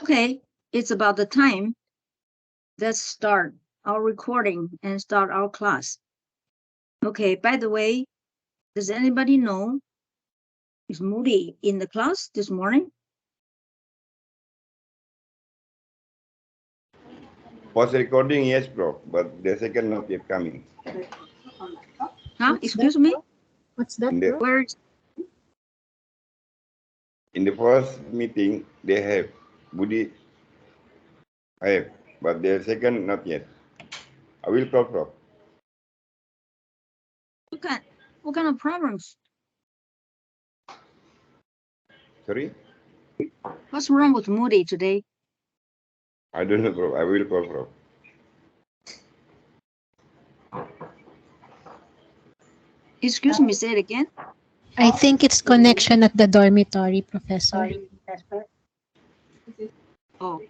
Okay, it's about the time. Let's start our recording and start our class. Okay, by the way, does anybody know, is Moody in the class this morning? Was recording, yes, bro, but the second not yet coming. Huh? What's that? Excuse me? What's that, In the bro? Where's in the first meeting they have Budi have, but the second not yet. I will call, bro. what kind of problems? Sorry, What's wrong with Moody today? I don't know, bro. I will call, bro. Excuse me, say it again. I think it's connection at the dormitory, Professor. Oh,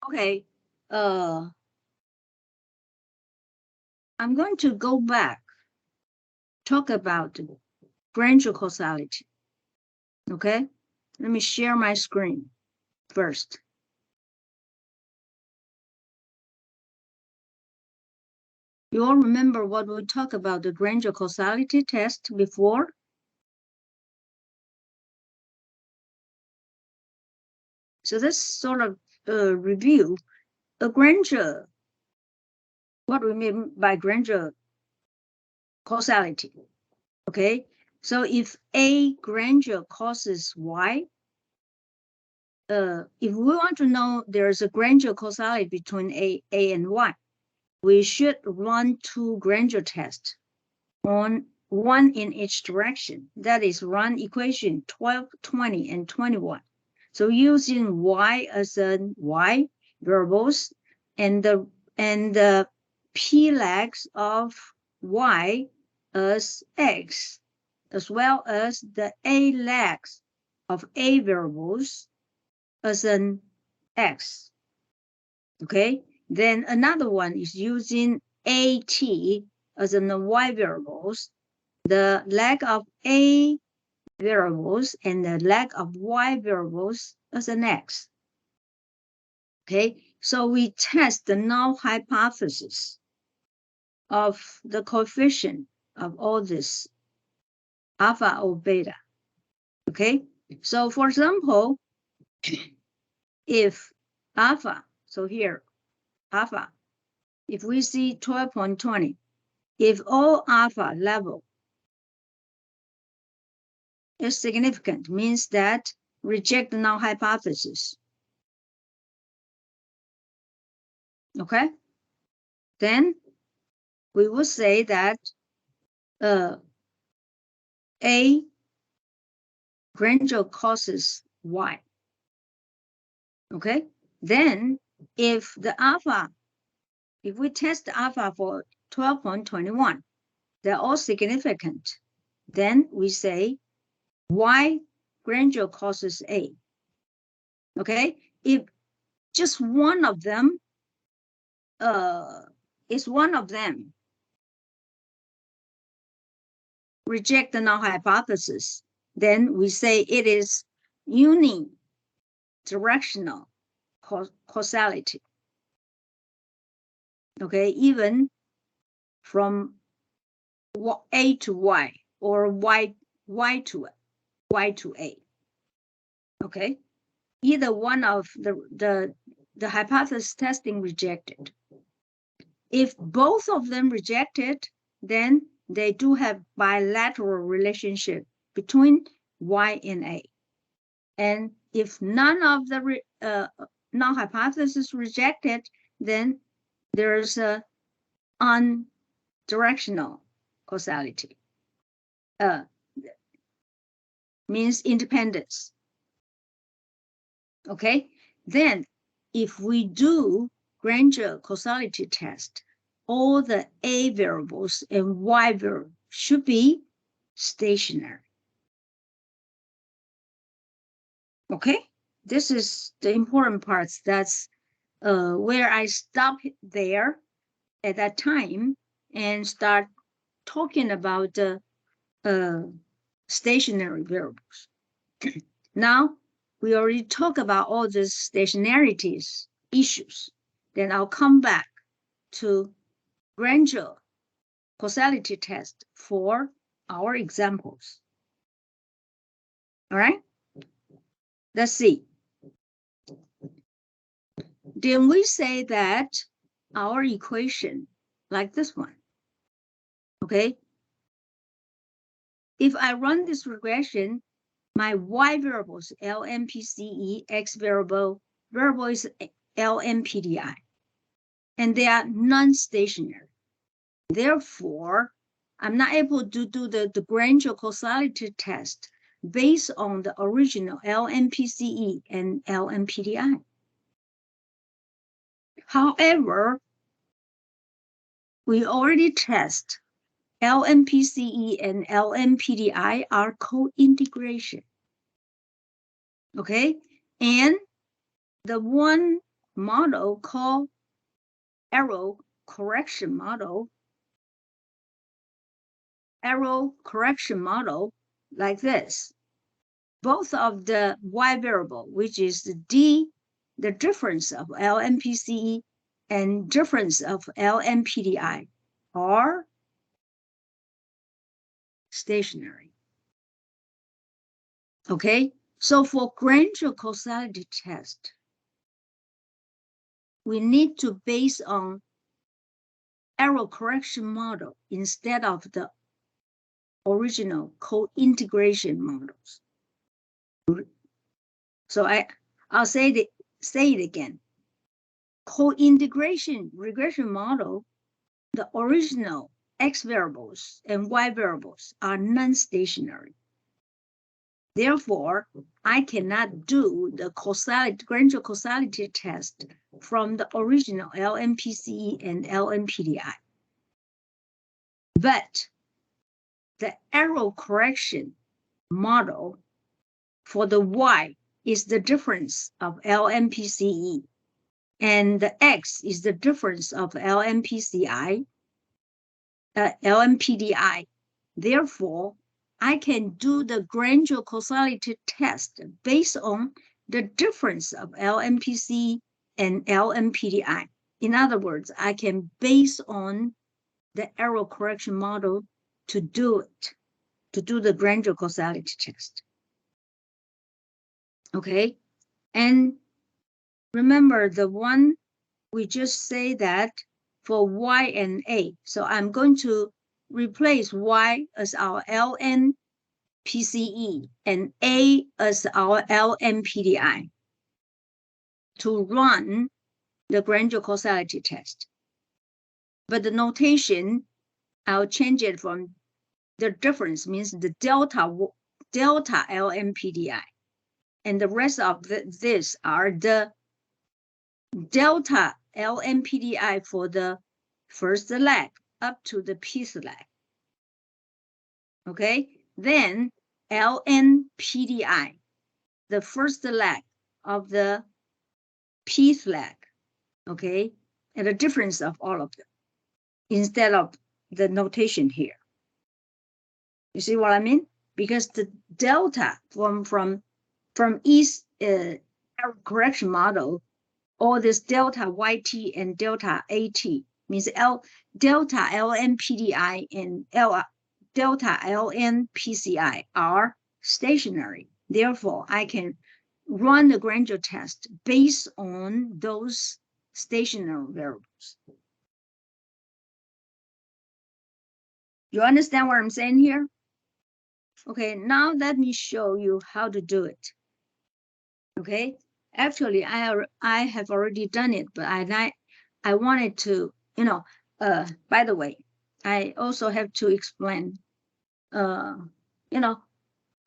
okay. Uh, I'm going to go back, talk about Granger causality. Okay, let me share my screen first. You all remember what we talked about the Granger causality test before? So this sort of review a Granger, what we mean by Granger causality. Okay, so if A Granger causes Y, if we want to know there's a Granger causality between A and Y, we should run two Granger tests on one in each direction. That is, run equation 12, 20, and 21. So using Y as a Y variables and the P legs of Y as X, as well as the A legs of A variables as an X. Okay, then another one is using AT as an Y variables, the leg of A variables and the leg of Y variables as an X. Okay, so we test the null hypothesis of the coefficient of all this alpha or beta. Okay, so for example, if alpha, so here, alpha, if we see 12.20, if all alpha level is significant, means that reject the null hypothesis. Okay, then we will say that A Granger causes Y. Okay, then if the alpha, if we test the alpha for 12.21, they're all significant, then we say Y Granger causes A. Okay, if just one of them is one of them reject the null hypothesis, then we say it is unidirectional causality. Okay, even from A to Y or Y to A. Okay, either one of the hypothesis testing rejected. If both of them rejected, then they do have bilateral relationship between Y and A. And if none of the null hypothesis rejected, then there's a unidirectional causality. Means independence. Okay, then if we do Granger causality test, all the A variables and Y variables should be stationary. Okay, this is the important parts. That's where I stop there. at that time and start talking about the stationary variables. Now, we already talked about all the stationarities issues. Then I'll come back to granular causality test for our examples. All right, let's see. Then we say that our equation, like this one, okay? If I run this regression, my y variables, LMPCE, x variable is LMPDI, and they are non-stationary. Therefore, I'm not able to do the granular causality test based on the original LMPCE and LMPDI. However, we already test LMPCE and LMPDI are co-integration. Okay, and the one model called error correction model, like this. Both of the y variable, which is the d, the difference of LMPCE and difference of LMPDI, are stationary. Okay, so for granular causality test, we need to base on error correction model instead of the original co-integration models. So I'll say it again. Co-integration regression model, the original x variables and y variables are non-stationary. Therefore, I cannot do the granular causality test from the original LMPCE and LMPDI. But the error correction model for the y is the difference of LMPCE, and the x is the difference of LMPDI. Therefore, I can do the granular causality test based on the difference of LMPC and LMPDI. In other words, I can base on the error correction model to do it, to do the granular causality test. Okay, and remember the one we just say that for y and a. So I'm going to replace y as our LMPCE and a as our LMPDI to run the granular causality test. But the notation, I'll change it from the difference means the delta LMPDI. And the rest of this are the delta LMPDI for the first leg up to the pth leg. Okay, then LNPDI, the first leg of the pth leg. Okay, and the difference of all of them instead of the notation here. You see what I mean? Because the delta from each error correction model, all this delta YT and delta AT means delta LNPDI and delta LNPCI are stationary. Therefore, I can run the granular test based on those stationary variables. You understand what I'm saying here? Okay, now let me show you how to do it. Okay, actually, I have already done it, but I wanted to, by the way, I also have to explain, I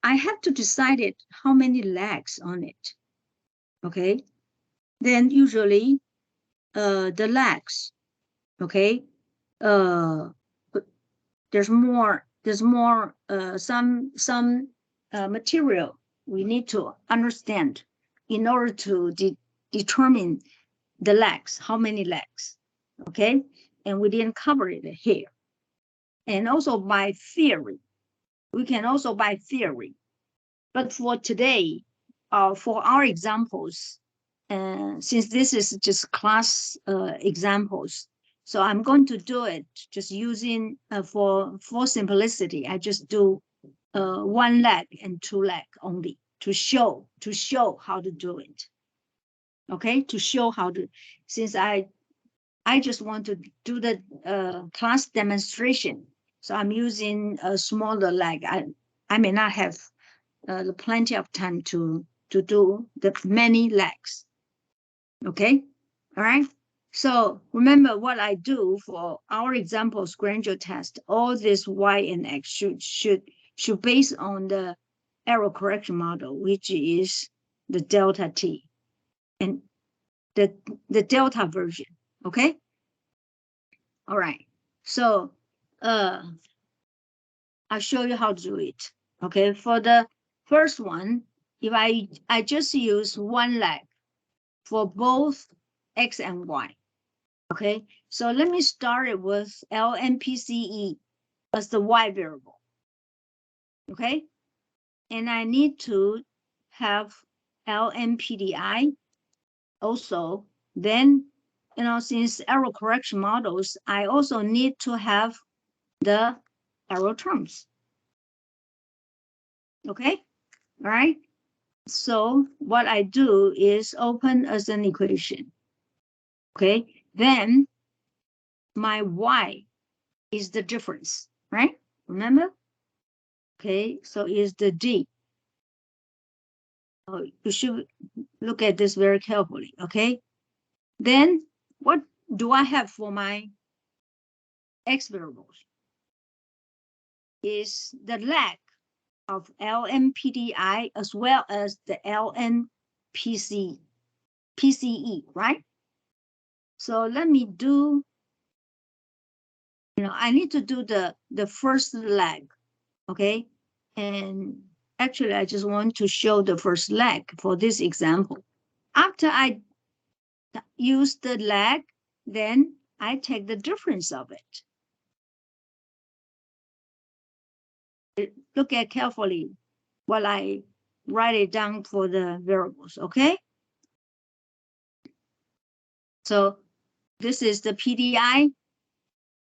have to decide it how many legs on it. Okay, then usually, the legs, okay, there's more some material we need to understand in order to determine the legs, how many legs, okay? and we didn't cover it here. And also by theory, we can also by theory. But for today, for our examples, since this is just class examples, so I'm going to do it just using for simplicity. I just do 1 leg and 2 leg only to show how to do it. Okay, to show how to, since I just want to do the class demonstration, so I'm using a smaller leg. I may not have plenty of time to do the many legs. Okay, all right. So remember what I do for our examples gradual test. All this y and x should base on the error correction model, which is the delta t and the delta version. Okay. All right. So I'll show you how to do it. Okay. For the first one, if I just use 1 leg for both x and y. Okay, so let me start it with LMPCE as the y variable. Okay, and I need to have LMPDI also. Then, since error correction models, I also need to have the error terms. Okay, all right. So what I do is open as an equation. Okay, then my y is the difference, right? Remember? Okay, so is the D. Oh, you should look at this very carefully, okay? Then what do I have for my x variables? Is the lag of LMPDI as well as the PCE, right? So let me do, I need to do the first leg, okay? And actually, I just want to show the first leg for this example. After I use the leg, then I take the difference of it. Look at carefully while I write it down for the variables, okay? So this is the PDI.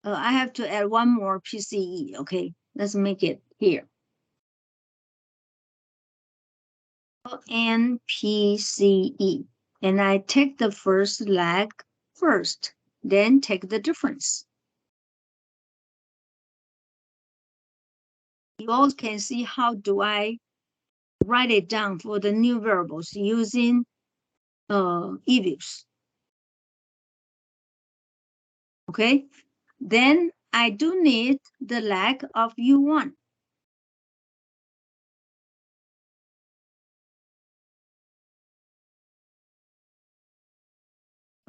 I have to add 1 more PCE, okay? Let's make it here. And PCE. And I take the first leg first, then take the difference. You all can see how do I write it down for the new variables using EViews. Okay, then I do need the lag of U1.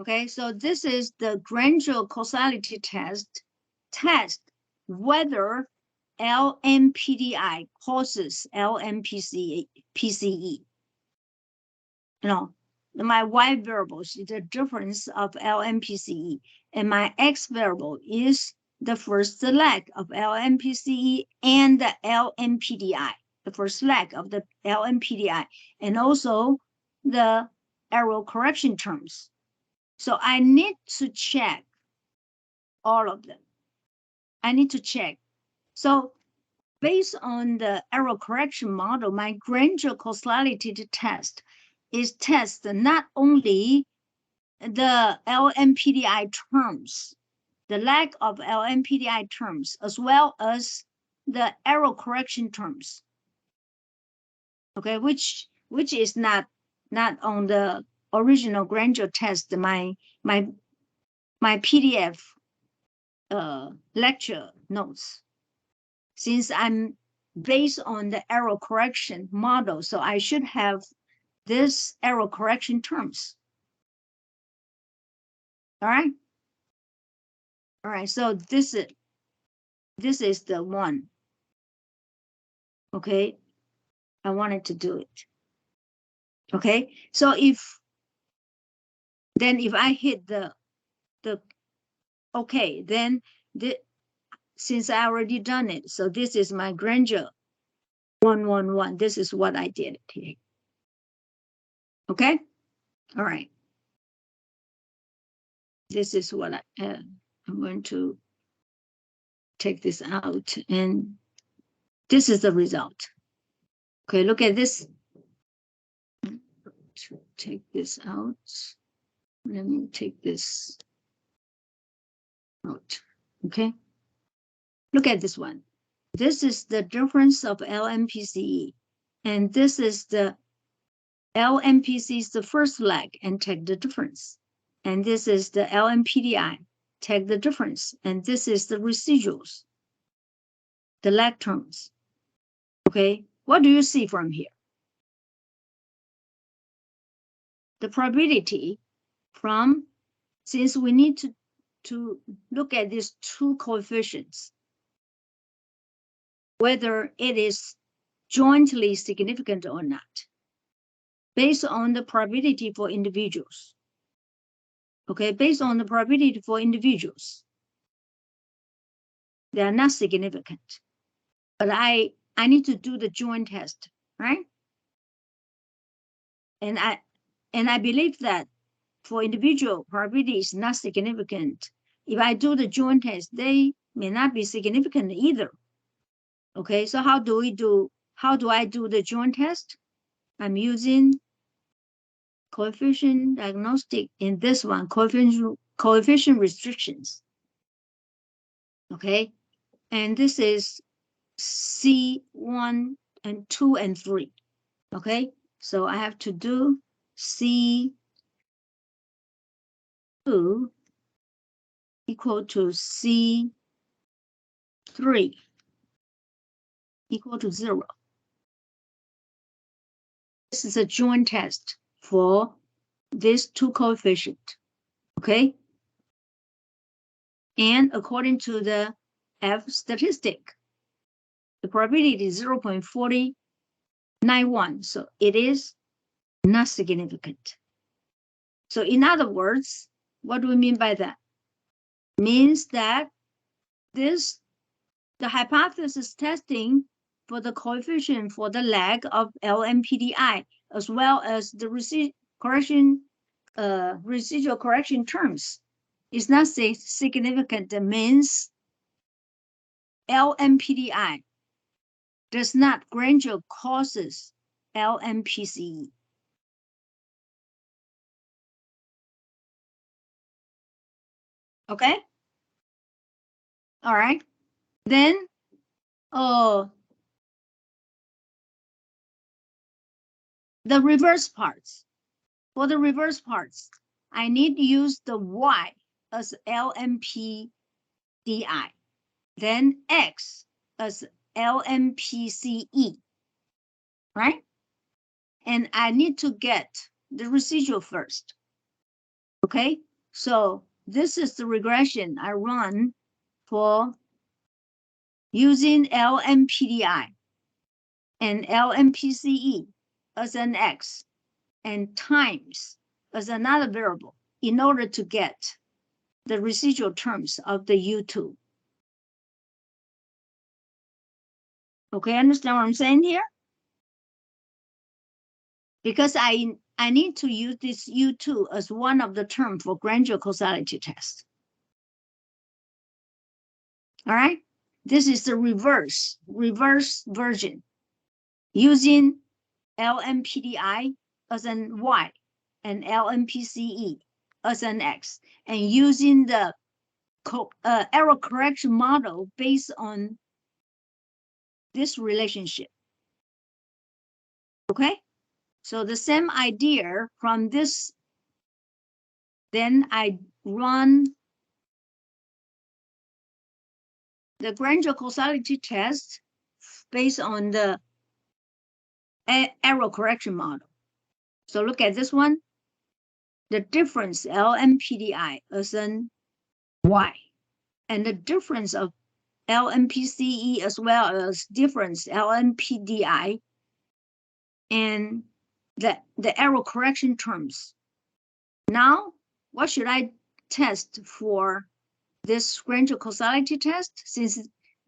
Okay, so this is the gradual causality test whether LMPDI causes PCE. My y variable is the difference of LMPCE, and my x variable is the first leg of LMPCE and the LMPDI, the first leg of the LMPDI, and also the error correction terms. So I need to check all of them. I need to check. So based on the error correction model, my gradual causality test is test not only the LMPDI terms, the lag of LMPDI terms, as well as the error correction terms. Okay, which is not on the original gradual test, my PDF lecture notes. Since I'm based on the error correction model, so I should have this error correction terms. All right. All right. So this is the one. Okay. I wanted to do it. Okay. So if I hit the Okay, then since I already done it, so this is my Granger 111. This is what I did here. Okay, all right. This is what I'm going to take this out, and this is the result. Okay, look at this. Take this out. Let me take this out. Okay, look at this one. This is the difference of LMPCE, and this is the LMPC is the first leg, and take the difference. And this is the LMPDI, take the difference. And this is the residuals, the lag terms. Okay, what do you see from here? The probability from, since we need to look at these two coefficients, whether it is jointly significant or not, based on the probability for individuals. Okay, based on the probability for individuals, they are not significant. But I need to do the joint test, right? And I believe that for individual, probability is not significant. If I do the joint test, they may not be significant either. Okay, so how do I do the joint test? I'm using coefficient diagnostic in this one, coefficient restrictions. Okay, and this is C1 and 2 and 3. Okay, so I have to do C2 equal to C3 equal to 0. This is a joint test for these two coefficients. Okay, and according to the F statistic, the probability is 0.4091, so it is not significant. So in other words, what do we mean by that? Means that the hypothesis testing for the coefficient for the lag of LMPDI, as well as the residual correction terms, is not significant. That means LMPDI does not Granger causes LMPCE. Okay? All right. Then, the reverse parts. For the reverse parts, I need to use the Y as LMPDI, then X as LMPCE, right? And I need to get the residual first. Okay, so this is the regression I run for using LMPDI and LMPCE as an X and times as another variable in order to get the residual terms of the U2. Okay, understand what I'm saying here? Because I need to use this U2 as one of the terms for Granger causality test. All right, this is the reverse version using LMPDI as an Y and LMPCE as an X, and using the error correction model based on this relationship. Okay, so the same idea from this, then I run the Granger causality test based on the error correction model. So look at this one, the difference LMPDI as an Y, and the difference of LMPCE as well as difference LMPDI, and the error correction terms. Now, what should I test for this granular causality test, since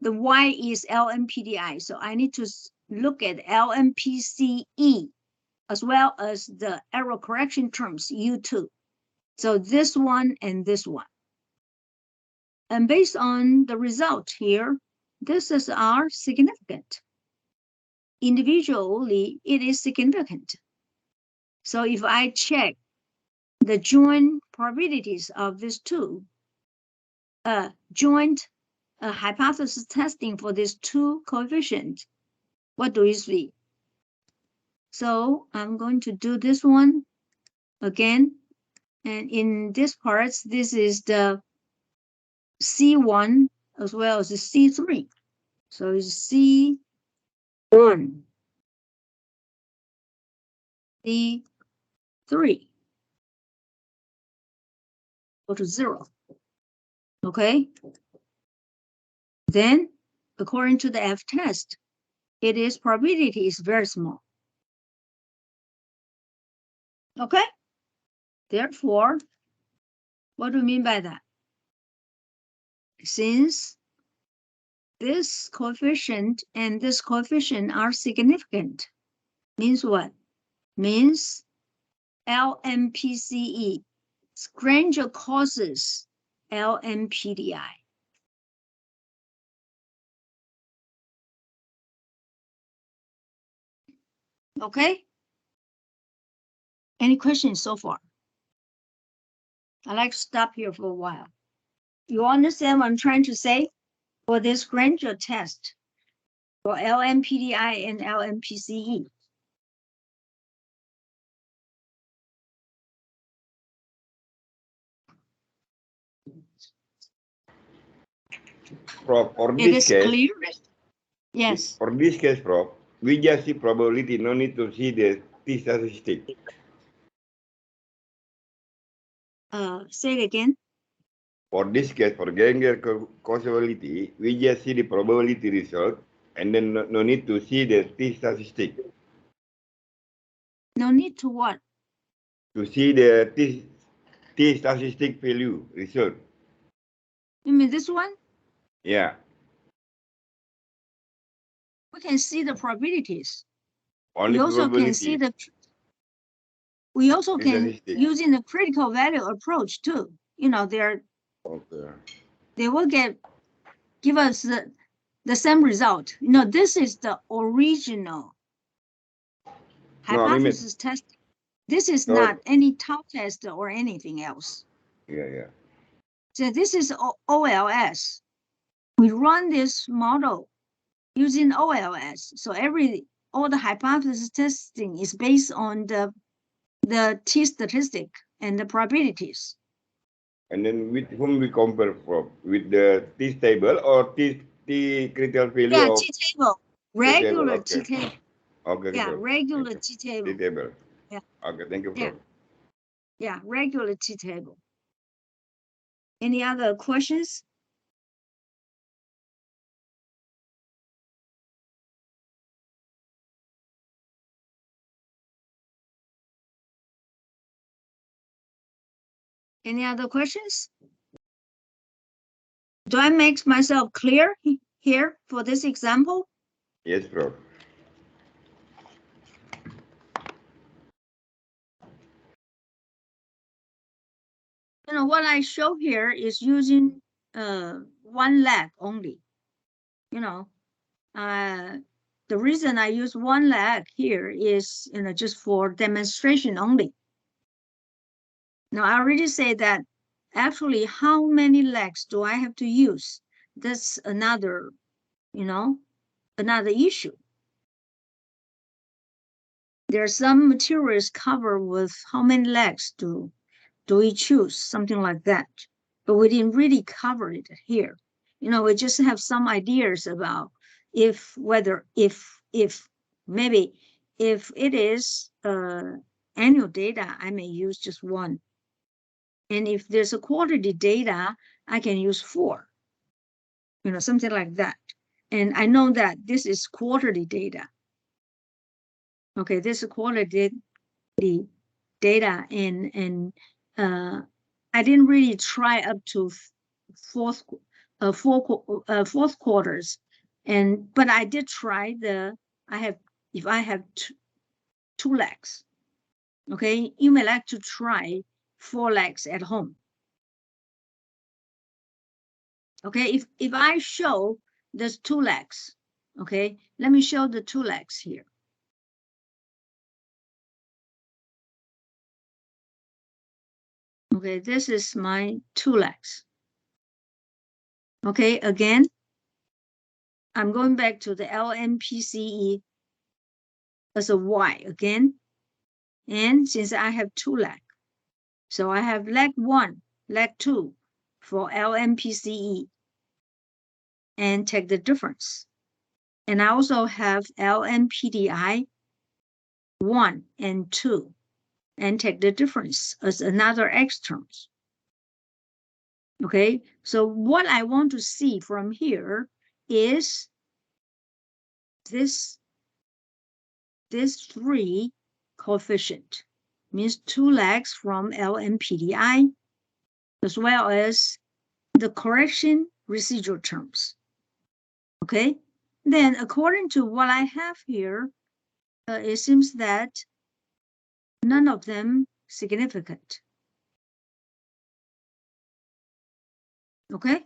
the Y is LMPDI, so I need to look at LMPCE as well as the error correction terms, U2. So this one and this one. And based on the result here, this is our significant. Individually, it is significant. So if I check the joint probabilities of these two, joint hypothesis testing for these two coefficients, what do you see? So I'm going to do this one again. And in this part, this is the C1 as well as the C3. So it's C1, C3, go to 0. Okay. Then, according to the F test, its probability is very small. Okay. Therefore, what do we mean by that? Since this coefficient and this coefficient are significant, means what? Means LMPCE, Granger causes LMPDI. Okay? Any questions so far? I'd like to stop here for a while. You understand what I'm trying to say? For this Granger test, for LMPDI and LMPCE. Prof, for It this is case, clear? Yes. for this case, Prof, we just see probability, no need to see the t statistic. Say it again. For this case, for Granger causality, we just see the probability result, and then no need to see the t statistic. No need to what? To see the t statistic value result. You mean this one? Yeah. We can see the probabilities. Only We also probability. can see the. We also can Statistic. using the critical value approach too. You know, Okay. they will give us the same result. You know, this is the original hypothesis test. This is not any tau test or anything else. Yeah. So this is OLS. We run this model using OLS. So all the hypothesis testing is based on the t statistic and the probabilities. And then with whom we compare from? With the t table or t critical value? Yeah, of t table, regular okay. t table. Okay. Yeah, Prof. regular t table. T table. Yeah. Okay, thank you, Prof. Yeah, regular t table. Any other questions? Any other questions? Do I make myself clear here for this example? Yes, Prof. You know, what I show here is using one leg only. You know, the reason I use one leg here is, you know, just for demonstration only. Now, I already said that actually how many legs do I have to use? That's another, you know, another issue. There are some materials covered with how many legs do we choose, something like that. But we didn't really cover it here. You know, we just have some ideas about if maybe if it is annual data, I may use just one. And if there's a quarterly data, I can use 4, you know, something like that. And I know that this is quarterly data. Okay, this is quarterly data, and I didn't really try up to fourth quarters, but I did try if I have two legs. Okay, you may like to try 4 legs at home. Okay, if I show there's 2 legs, okay, let me show the 2 legs here. Okay, this is my 2 legs. Okay, again, I'm going back to the LMPCE as a Y again. And since I have 2 legs, so I have leg 1, leg 2 for LMPCE and take the difference. And I also have LMPDI 1 and 2 and take the difference as another X terms. Okay, so what I want to see from here is this 3 coefficient, means 2 legs from LMPDI, as well as the correction residual terms. Okay, then according to what I have here, it seems that none of them significant. Okay,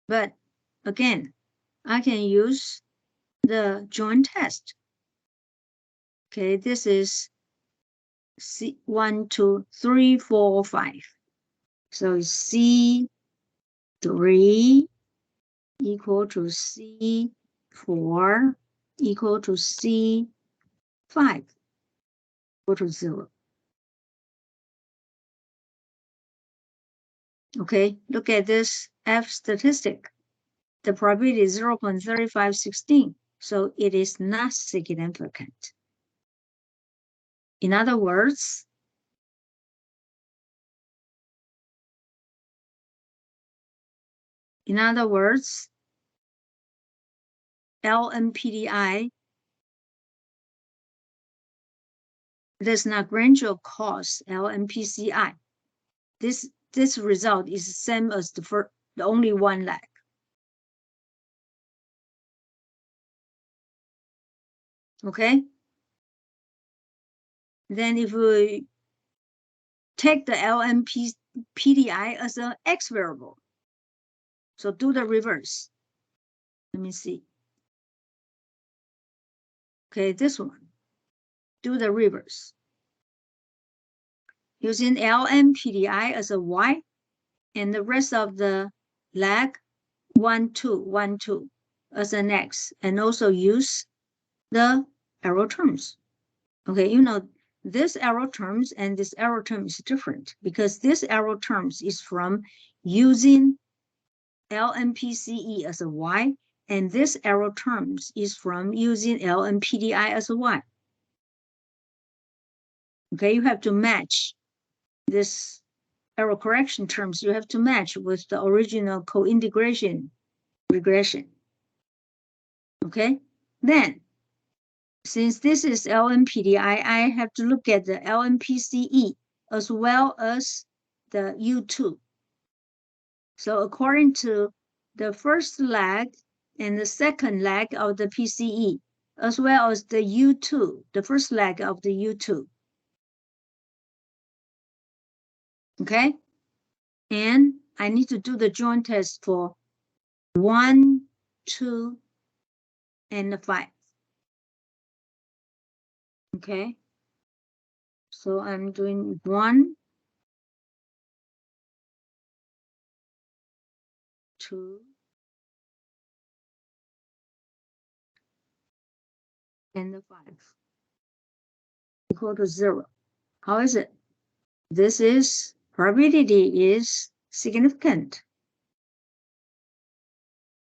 but again, I can use the joint test. Okay, this is C 1, 2, 3, 4, 5. So C3 equal to C4 equal to C5 equal to 0. Okay, look at this F statistic. The probability is 0.3516, so it is not significant. In other words, LMPDI does not gradually cause LMPCI. This result is the same as the only 1 leg. Okay? Then if we take the LMPDI as an X variable, so do the reverse. Let me see. Okay, this one. Do the reverse. Using LMPDI as a Y, and the rest of the leg 1, 2, 1, 2 as an X, and also use the arrow terms. Okay, you know, this arrow terms and this arrow term is different because this arrow terms is from using LMPCE as a Y, and this arrow terms is from using LMPDI as a Y. Okay, you have to match this error correction terms, you have to match with the original co-integration regression. Okay, then since this is LMPDI, I have to look at the LMPCE as well as the U2. So according to the first leg and the second leg of the PCE, as well as the U2, the first leg of the U2. Okay, and I need to do the joint test for 1, 2, and 5. Okay, so I'm doing 1, 2, and 5 equal to 0. How is it? This is probability is significant.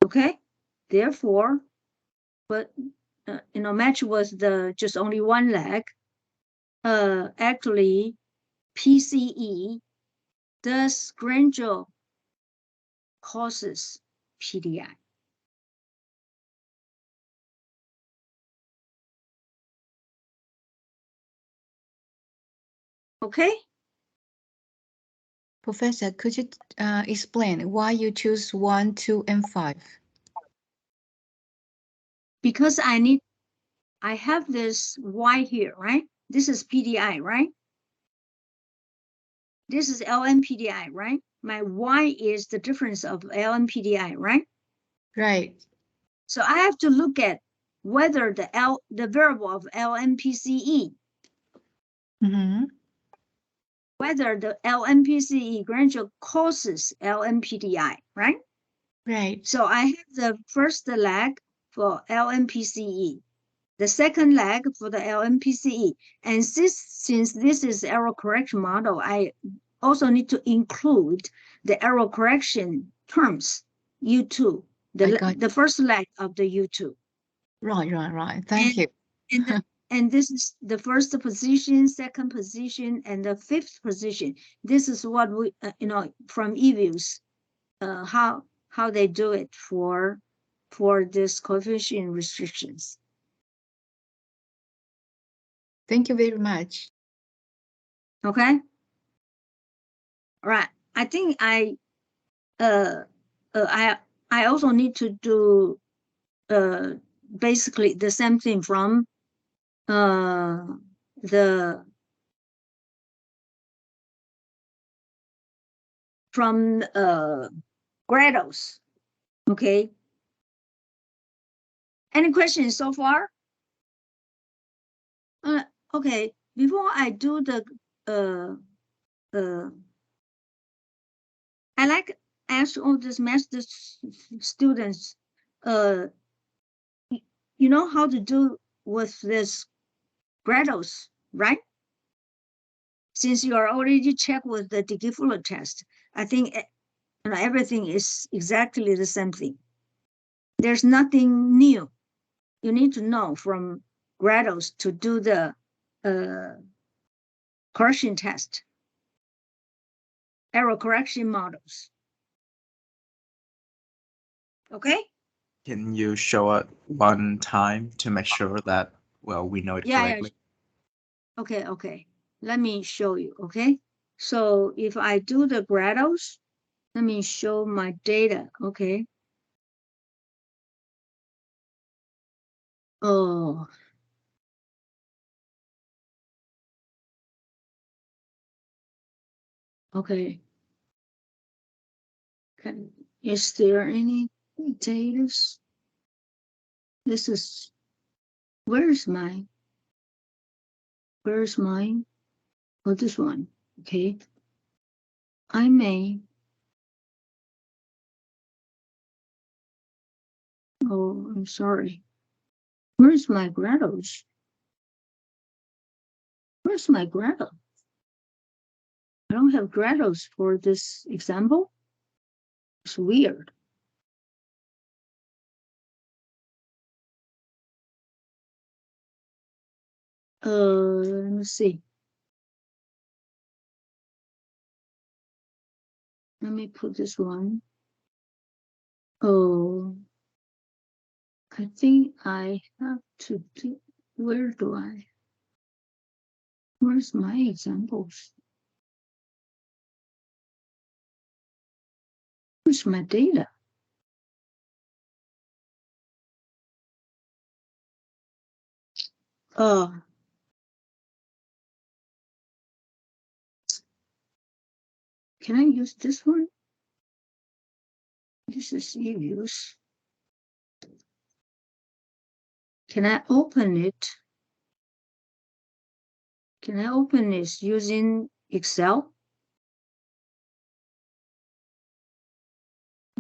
Okay, therefore, but match with the just only 1 leg. Actually, PCE does gradual causes PDI. Okay, Professor, could you explain why you choose 1, 2, and 5? Because I have this Y here, right? This is PDI, right? This is LMPDI, right? My Y is the difference of LMPDI, right? Right. So I have to look at whether the variable of LMPCE, Mm-hmm. whether the LMPCE gradual causes LMPDI, right? Right. So I have the first leg for LMPCE, the second leg for the LMPCE. And since this is error correction model, I also need to include the error correction terms, U2, the first leg of the U2. Right. Thank you. And this is the first position, second position, and the fifth position. This is what we, from eViews, how they do it for this coefficient restrictions. Thank you very much. Okay. All right. I think I also need to do basically the same thing from the Grados. Okay. Any questions so far? Okay. Before I do the I like ask all these master students, you know how to do with this Grados, right? Since you are already checked with the Dickey-Fuller test, I think everything is exactly the same thing. There's nothing new. You need to know from Grados to do the correction test, error correction models. Okay? Can you show it one time to make sure that, well, we know it correctly? Yeah. Okay. Let me show you, okay? So if I do the Grados, let me show my data, okay? Oh. Okay. Is there any data? This is, where's mine? Oh, this one, okay. I may, oh, I'm sorry. Where's my Grados? Where's my Grado? I don't have Grados for this example. It's weird. Let me see. Let me put this one. Oh, I think I have to do, where's my examples? Where's my data? Oh, can I use this one? This is use. Can I open it? Can I open this using Excel?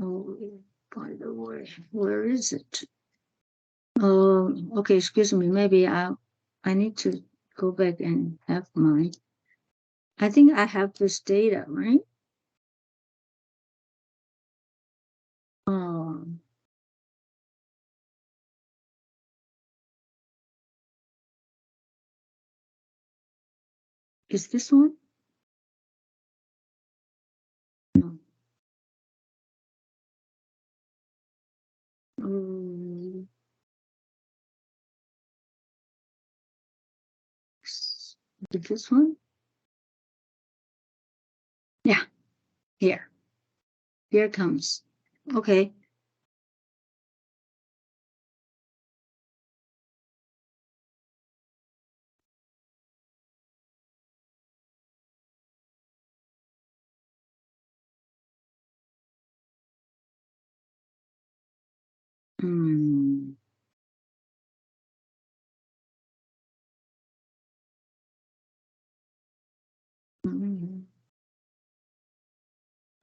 Oh, by the way, where is it? Okay, excuse me. Maybe I need to go back and have mine. I think I have this data, right? Is this one? No. This one? Yeah. Here comes. Okay. Hmm.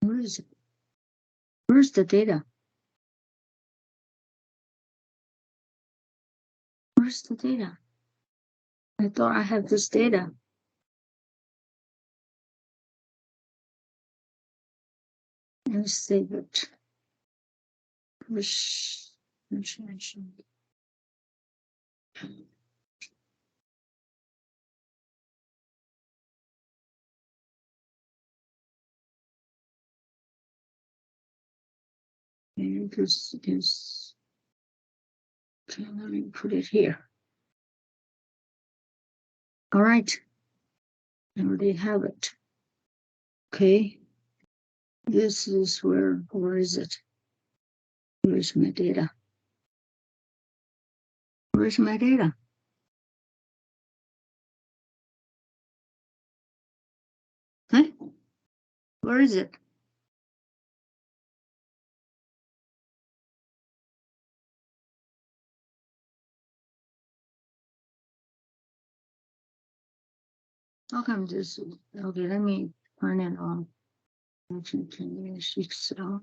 Where is it? Where's the data? Where's the data? I thought I have this data. Let's save it. And this is, okay, let me put it here. All right, I already have it. Okay, this is where is it? Where's my data? Where's my data? Huh? Where is it? How come this? Okay, let me turn it on. Excel.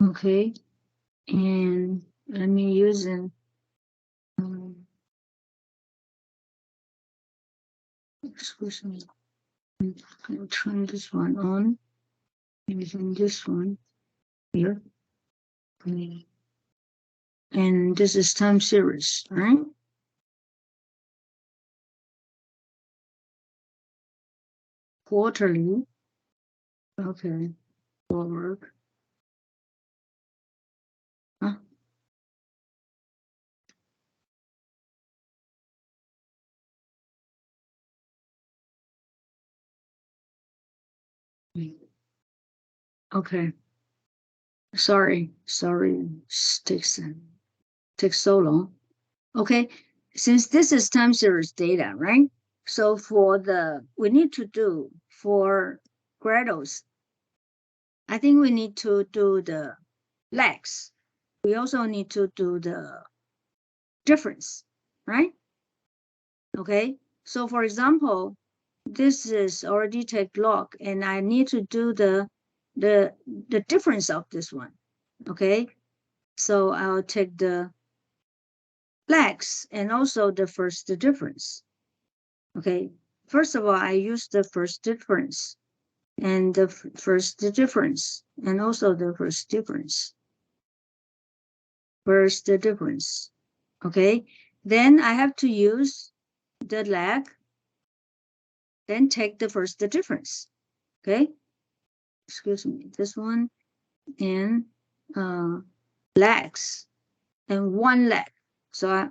Okay, and let me use it. Excuse me. I'll turn this one on. Using this one here. Okay. And this is time series, right? Quarterly. Okay. Forward. Huh? Okay. Sorry. Takes so long. Okay. Since this is time series data, right? So we need to do for Gretel's, I think we need to do the legs. We also need to do the difference, right? Okay. So for example, this is already take log, and I need to do the difference of this one. Okay. So I'll take the legs and also the first difference. Okay. First of all, I use the first difference and the first difference and also the first difference. First difference. Okay. Then I have to use the leg, then take the first difference. Okay. Excuse me, this one and legs and one leg. So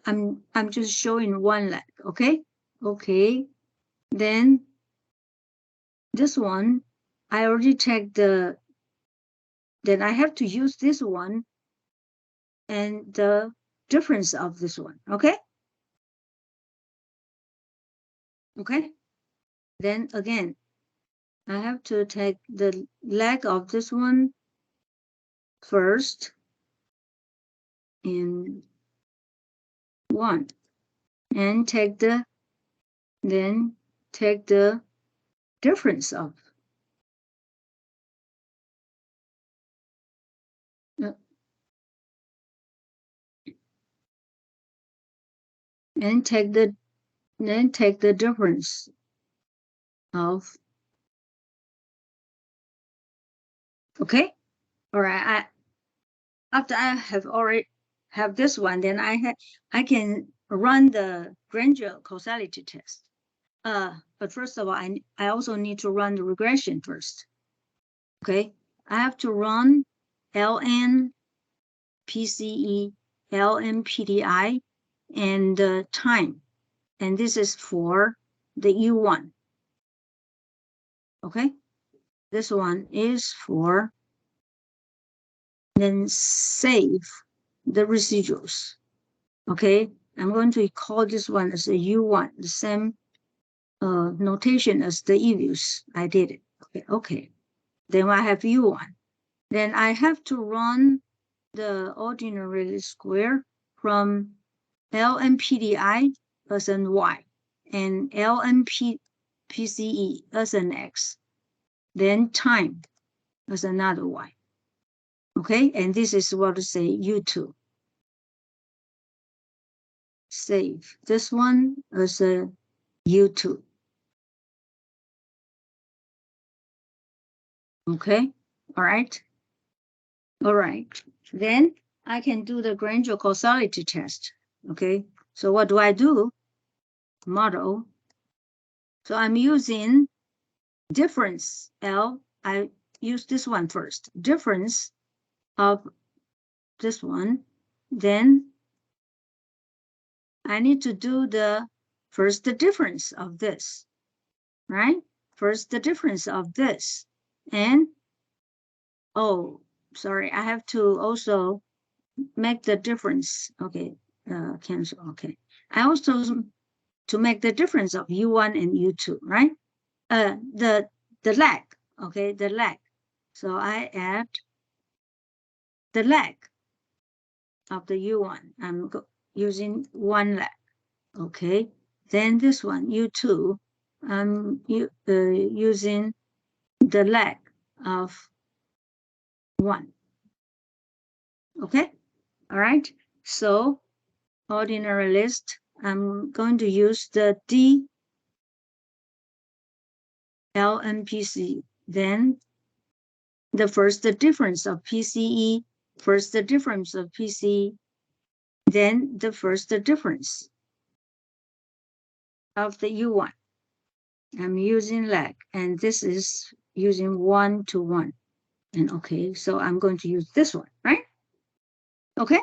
I'm just showing one leg. Okay. Okay. Then this one, I already checked then I have to use this one and the difference of this one. Okay. Okay. Then again, I have to take the leg of this one first in one and then take the difference of and take the difference of, okay. All right. After I have already have this one, then I can run the granular causality test. But first of all, I also need to run the regression first. Okay. I have to run ln PCE, ln PDI, and the time. And this is for the U1. Okay. This one is for, then save the residuals. Okay, I'm going to call this one as a U1, the same notation as the EViews. I did it. Okay. Then I have U1. Then I have to run the ordinary least square from LMPDI as an Y and LMPCE as an X. Then time as another Y. Okay, and this is what to say U2. Save this one as a U2. Okay, all right. All right, then I can do the Granger causality test. Okay, so what do I do? Model. So I'm using difference L. I use this one first. Difference of this one. Then I need to do the first the difference of this, right? First the difference of this. And, oh, sorry, I have to also make the difference. Okay, cancel, okay. I also to make the difference of U1 and U2, right? The lag, okay, the lag. So I add the lag of the U1. I'm using one lag, okay? Then this one, U2, I'm using the lag of 1, okay? All right, so ordinary list, I'm going to use the D LMPC, then the first the difference of PCE, first the difference of PCE, then the first the difference of the U1. I'm using lag, and this is using 1 to 1. And okay, so I'm going to use this one, right? Okay,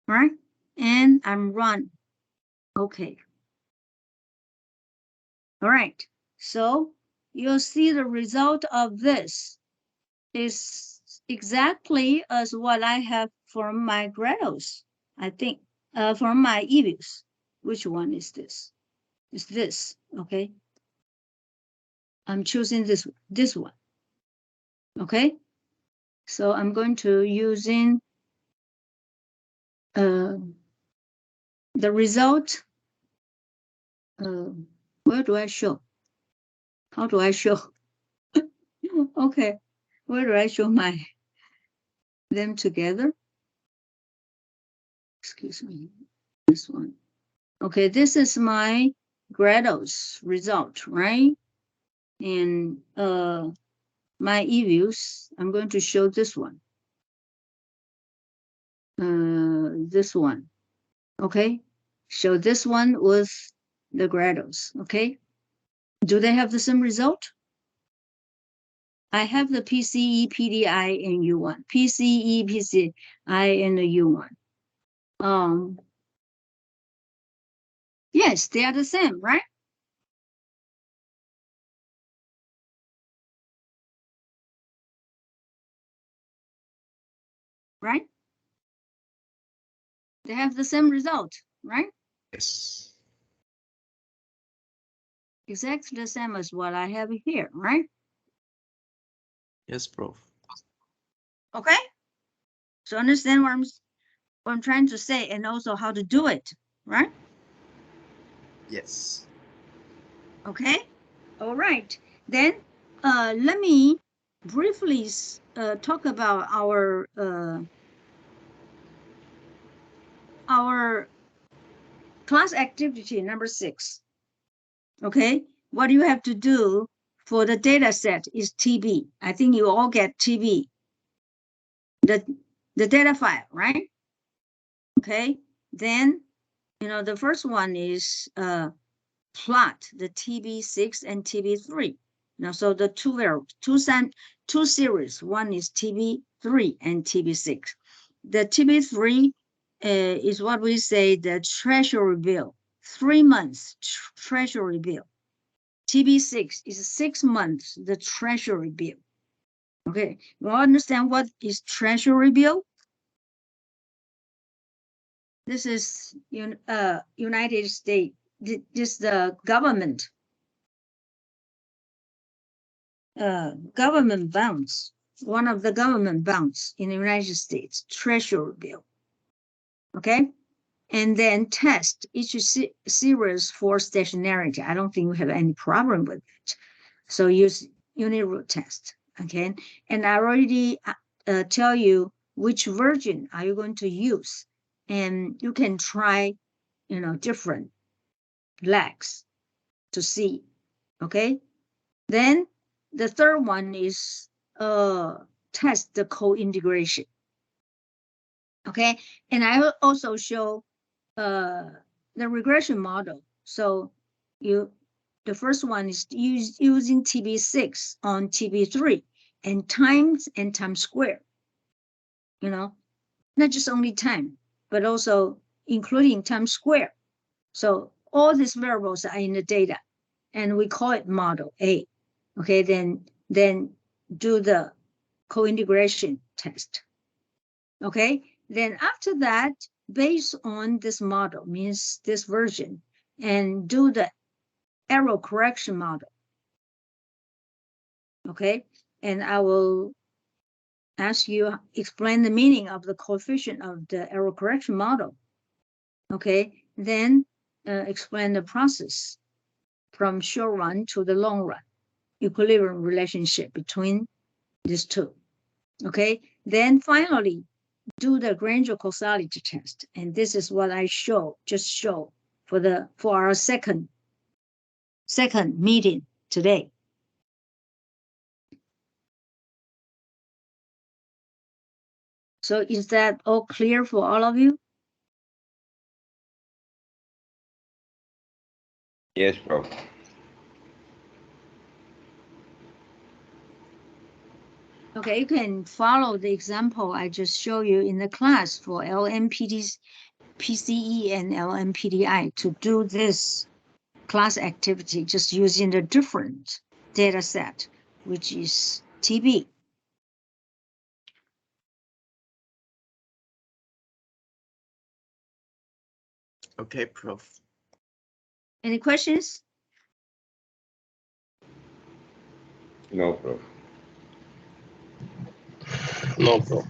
all right, and I'm run. Okay. All right, so you'll see the result of this is exactly as what I have for my Gretos, I think, for my EViews. Which one is this? It's this, okay? I'm choosing this one, okay? So I'm going to using the result. Where do I show? How do I show? Okay, where do I show them together? Excuse me, this one. Okay, this is my Gretos result, right? And my EViews, I'm going to show this one. This one, okay? So this one with the Gretos, okay? Do they have the same result? I have the PCE, PDI, and U1. PCE, PCI, and the U1. Yes, they are the same, right? Right? They have the same result, right? Yes. Exactly the same as what I have here, right? Yes, Prof. Okay? So understand what I'm trying to say and also how to do it, right? Yes. Okay? All right. Then let me briefly talk about our class activity number 6. Okay? What you have to do for the data set is TB. I think you all get TB, the data file, right? Okay? Then, the first one is plot the TB6 and TB3. Now, so the two series, one is TB3 and TB6. The TB3 is what we say the treasury bill, 3 months treasury bill. TB6 is 6 months the treasury bill. Okay, you all understand what is treasury bill? This is United States. This the government government bonds. One of the government bonds in the United States, treasury bill. Okay, and then test each series for stationarity. I don't think we have any problem with it. So use unit root test. Okay, and I already tell you which version are you going to use, and you can try, different legs to see. Okay, then the third one is test the co-integration. Okay, and I will also show the regression model. So the first one is using TB6 on TB3 and time square. Not just only time, but also including time square. So all these variables are in the data, and we call it model A. Okay, then do the co-integration test. Okay, then after that, based on this model, means this version, and do the error correction model. Okay, and I will ask you explain the meaning of the coefficient of the error correction model. Okay, then explain the process from short run to the long run, equilibrium relationship between these two. Okay, then finally do the Granger causality test, and this is what I just show for our second meeting today. So is that all clear for all of you? Yes, Prof. Okay, you can follow the example I just showed you in the class for LMPD, PCE, and LMPDI to do this class activity just using the different data set, which is TB. Okay, Prof. Any questions? No, Prof. No, Prof.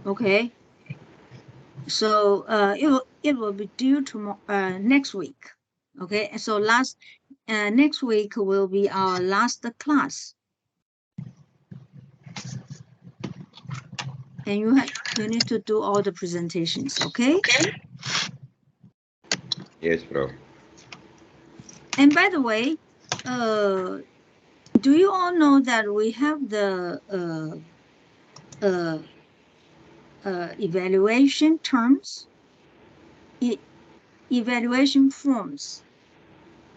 Okay. So it will be due tomorrow next week. Okay, so next week will be our last class, and you need to do all the presentations. Okay. Yes, Prof. And by the way, do you all know that we have the evaluation terms, evaluation forms?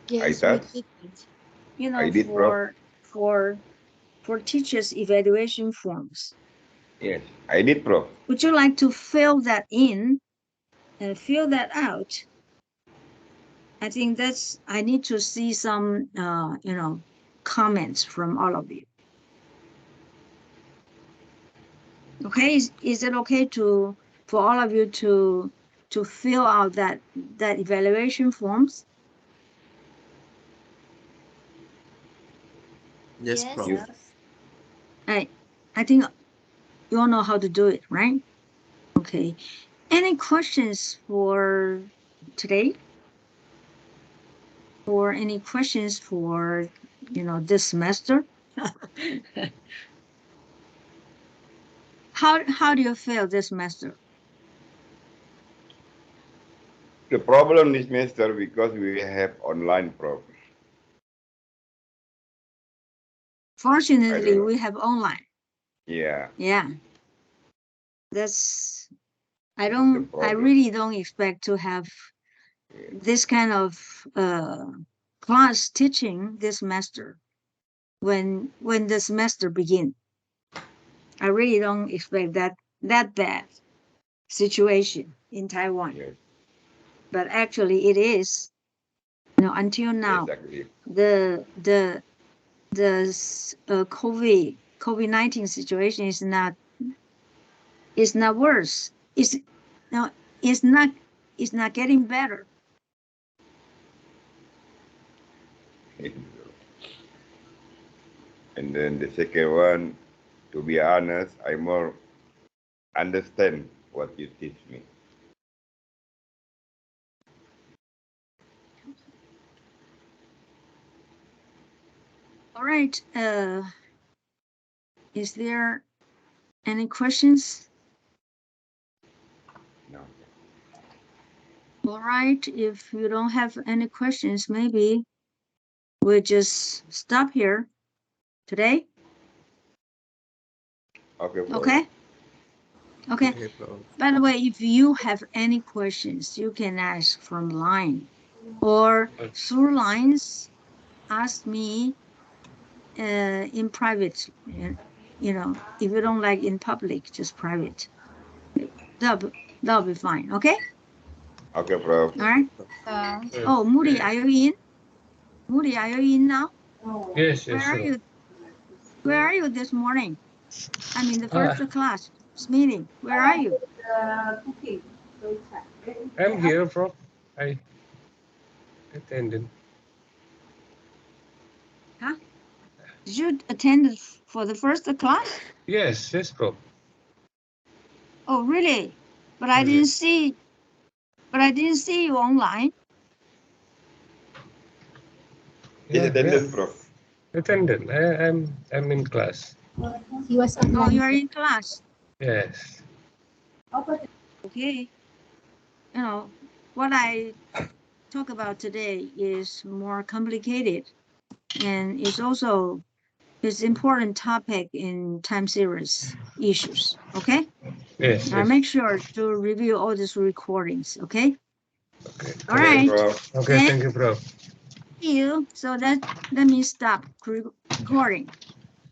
Yes, I we thought did. I did, Prof. For teachers' evaluation forms. Yes, I did, Prof. Would you like to fill that in and fill that out? I think I need to see some, comments from all of you. Okay, is it okay for all of you to fill out that evaluation forms? Yes, Yes. Prof. Yes. I think you all know how to do it, right? Okay. Any questions for today? Or any questions for, this semester? How do you feel this semester? The problem this semester because we have online, Prof. Fortunately, we have online. Yeah. Yeah. That's, I problem. really don't expect to have this kind of class teaching this semester when the semester begins. I really don't expect that bad situation in Taiwan. Yes. But actually it is, until now, Exactly. the COVID-19 situation is not worse. It's not getting better. And then the second one, to be honest, I more understand what you teach me. All right. Is there any questions? No. All right. If you don't have any questions, maybe we'll just stop here today. Okay, bro. Okay. Okay. Okay, Prof. By the way, if you have any questions, you can ask from line or through lines. Ask me in private. You know, if you don't like in public, just private. That'll be fine. Okay. Okay, bro. All right. Oh, Moody, are you in? Moody, are you in now? Yes, Where yes, are sure. you? Where are you this morning? I mean, the first class meeting. Where are you? I'm here, Prof. I attended. Huh? Did you attend for the first class? Yes, yes, Prof. Oh, really? But I didn't see. But I didn't see you online. He's attendance, bro. Attended. I'm in class. He was Oh, online. you are in class. Yes. Okay. You know, what I talk about today is more complicated, and it's important topic in time series issues. Okay. Yes, Now yes. make sure to review all these recordings. Okay. Okay. All Okay, right. bro. Okay, Thank thank you, Prof. you. So let me stop recording.